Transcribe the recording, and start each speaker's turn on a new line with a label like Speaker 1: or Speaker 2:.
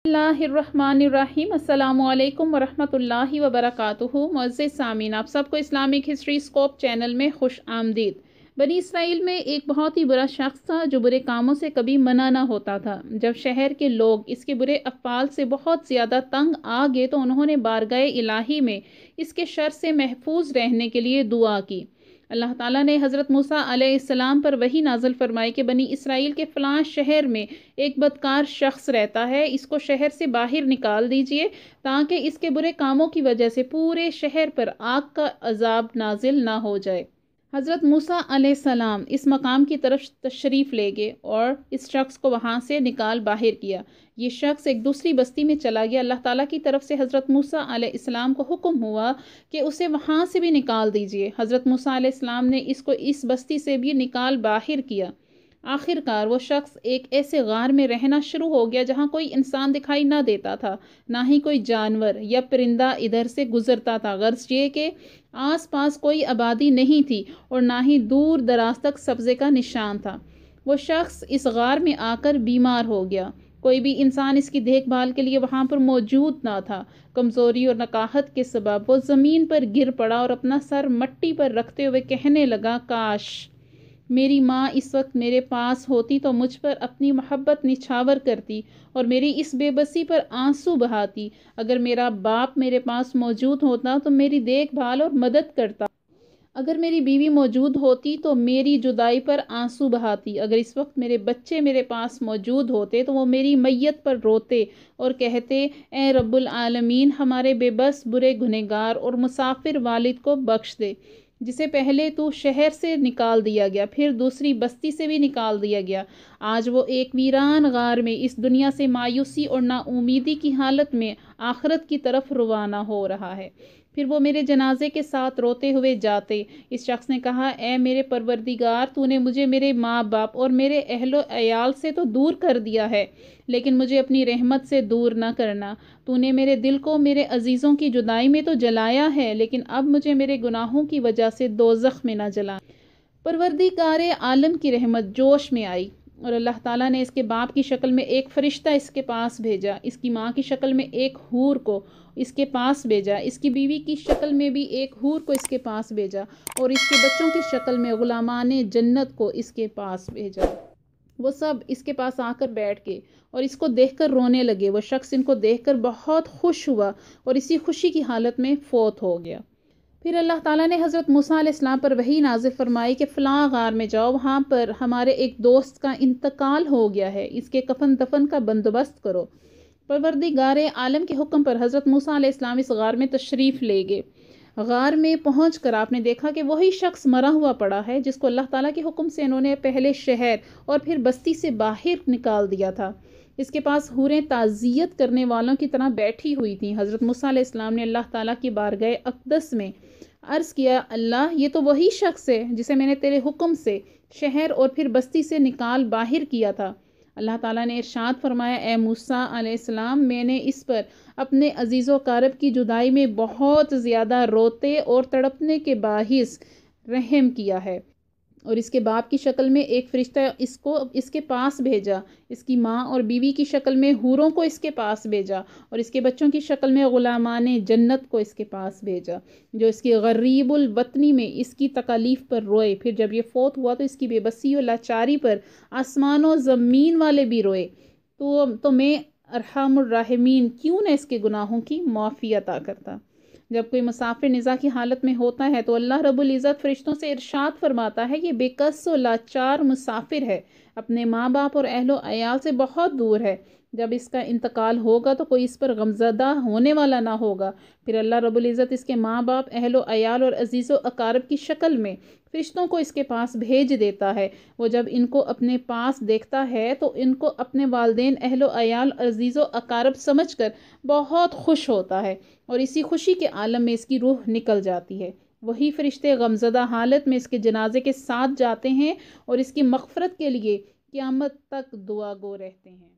Speaker 1: اللہ الرحمن الرحیم۔ السلام علیکم ورحمۃ اللہ وبرکاتہ۔ معزز سامعین، آپ سب کو اسلامک ہسٹری اسکوپ چینل میں خوش آمدید۔ بنی اسرائیل میں ایک بہت ہی برا شخص تھا جو برے کاموں سے کبھی منع نہ ہوتا تھا۔ جب شہر کے لوگ اس کے برے افعال سے بہت زیادہ تنگ آ گئے تو انہوں نے بارگاہ الہی میں اس کے شر سے محفوظ رہنے کے لیے دعا کی۔ اللہ تعالیٰ نے حضرت موسیٰ علیہ السلام پر وحی نازل فرمائی کہ بنی اسرائیل کے فلاں شہر میں ایک بدکار شخص رہتا ہے، اس کو شہر سے باہر نکال دیجئے تاکہ اس کے برے کاموں کی وجہ سے پورے شہر پر آگ کا عذاب نازل نہ ہو جائے۔ حضرت موسیٰ علیہ السلام اس مقام کی طرف تشریف لے گئے اور اس شخص کو وہاں سے نکال باہر کیا۔ یہ شخص ایک دوسری بستی میں چلا گیا۔ اللہ تعالیٰ کی طرف سے حضرت موسیٰ علیہ السلام کو حکم ہوا کہ اسے وہاں سے بھی نکال دیجئے۔ حضرت موسیٰ علیہ السلام نے اس کو اس بستی سے بھی نکال باہر کیا۔ آخر کار وہ شخص ایک ایسے غار میں رہنا شروع ہو گیا جہاں کوئی انسان دکھائی نہ دیتا تھا، نہ ہی کوئی جانور یا پرندہ ادھر سے گزرتا تھا، غرض یہ کہ آس پاس کوئی آبادی نہیں تھی اور نہ ہی دور دراز تک سبزے کا نشان تھا۔ وہ شخص اس غار میں آ کر بیمار ہو گیا۔ کوئی بھی انسان اس کی دیکھ بھال کے لیے وہاں پر موجود نہ تھا۔ کمزوری اور نکاہت کے سبب وہ زمین پر گر پڑا اور اپنا سر مٹی پر رکھتے ہوئے کہنے لگا، کاش میری ماں اس وقت میرے پاس ہوتی تو مجھ پر اپنی محبت نچھاور کرتی اور میری اس بے بسی پر آنسو بہاتی۔ اگر میرا باپ میرے پاس موجود ہوتا تو میری دیکھ بھال اور مدد کرتا۔ اگر میری بیوی موجود ہوتی تو میری جدائی پر آنسو بہاتی۔ اگر اس وقت میرے بچے میرے پاس موجود ہوتے تو وہ میری میت پر روتے اور کہتے، اے رب العالمین، ہمارے بے بس برے گنہگار اور مسافر والد کو بخش دے، جسے پہلے تو شہر سے نکال دیا گیا، پھر دوسری بستی سے بھی نکال دیا گیا۔ آج وہ ایک ویران غار میں اس دنیا سے مایوسی اور نا امیدی کی حالت میں آخرت کی طرف روانہ ہو رہا ہے۔ پھر وہ میرے جنازے کے ساتھ روتے ہوئے جاتے۔ اس شخص نے کہا، اے میرے پروردگار، تو نے مجھے میرے ماں باپ اور میرے اہل و عیال سے تو دور کر دیا ہے، لیکن مجھے اپنی رحمت سے دور نہ کرنا۔ تو نے میرے دل کو میرے عزیزوں کی جدائی میں تو جلایا ہے، لیکن اب مجھے میرے گناہوں کی وجہ سے دوزخ میں نہ جلا۔ پروردگار عالم کی رحمت جوش میں آئی اور اللہ تعالیٰ نے اس کے باپ کی شکل میں ایک فرشتہ اس کے پاس بھیجا، اس کی ماں کی شکل میں ایک حور کو اس کے پاس بھیجا، اس کی بیوی کی شکل میں بھی ایک حور کو اس کے پاس بھیجا اور اس کے بچوں کی شکل میں غلامان جنت کو اس کے پاس بھیجا۔ وہ سب اس کے پاس آ کر بیٹھ گئے اور اس کو دیکھ کر رونے لگے۔ وہ شخص ان کو دیکھ کر بہت خوش ہوا اور اسی خوشی کی حالت میں فوت ہو گیا۔ پھر اللہ تعالیٰ نے حضرت موسیٰ علیہ السلام پر وحی نازل فرمائی کہ فلاں غار میں جاؤ، وہاں پر ہمارے ایک دوست کا انتقال ہو گیا ہے، اس کے کفن دفن کا بندوبست کرو۔ پروردگار عالم کے حکم پر حضرت موسیٰ علیہ السلام اس غار میں تشریف لے گئے۔ غار میں پہنچ کر آپ نے دیکھا کہ وہی شخص مرا ہوا پڑا ہے جس کو اللہ تعالیٰ کے حکم سے انہوں نے پہلے شہر اور پھر بستی سے باہر نکال دیا تھا۔ اس کے پاس حوریں تعزیت کرنے والوں کی طرح بیٹھی ہوئی تھیں۔ حضرت موسیٰ علیہ السلام نے اللہ تعالیٰ کی بارگاہ اقدس میں عرض کیا، اللہ، یہ تو وہی شخص ہے جسے میں نے تیرے حکم سے شہر اور پھر بستی سے نکال باہر کیا تھا۔ اللہ تعالیٰ نے ارشاد فرمایا، اے موسیٰ علیہ السلام، میں نے اس پر اپنے عزیز و اقارب کی جدائی میں بہت زیادہ روتے اور تڑپنے کے باعث رحم کیا ہے اور اس کے باپ کی شکل میں ایک فرشتہ اس کو اس کے پاس بھیجا، اس کی ماں اور بیوی کی شکل میں حوروں کو اس کے پاس بھیجا اور اس کے بچوں کی شکل میں غلامان جنت کو اس کے پاس بھیجا، جو اس کی غریب الوطنی میں اس کی تکالیف پر روئے۔ پھر جب یہ فوت ہوا تو اس کی بے بسی اور لاچاری پر آسمان و زمین والے بھی روئے۔ تو میں ارحم الراحمین کیوں نہ اس کے گناہوں کی معافی عطا کرتا۔ جب کوئی مسافر نزاع کی حالت میں ہوتا ہے تو اللہ رب العزت فرشتوں سے ارشاد فرماتا ہے، یہ بے کس و لاچار مسافر ہے، اپنے ماں باپ اور اہل و عیال سے بہت دور ہے۔ جب اس کا انتقال ہوگا تو کوئی اس پر غمزدہ ہونے والا نہ ہوگا۔ پھر اللہ رب العزت اس کے ماں باپ، اہل و عیال اور عزیز و اقارب کی شکل میں فرشتوں کو اس کے پاس بھیج دیتا ہے۔ وہ جب ان کو اپنے پاس دیکھتا ہے تو ان کو اپنے والدین، اہل و عیال، عزیز و اقارب سمجھ کر بہت خوش ہوتا ہے اور اسی خوشی کے عالم میں اس کی روح نکل جاتی ہے۔ وہی فرشتے غمزدہ حالت میں اس کے جنازے کے ساتھ جاتے ہیں اور اس کی مغفرت کے لیے قیامت تک دعا گو رہتے ہیں۔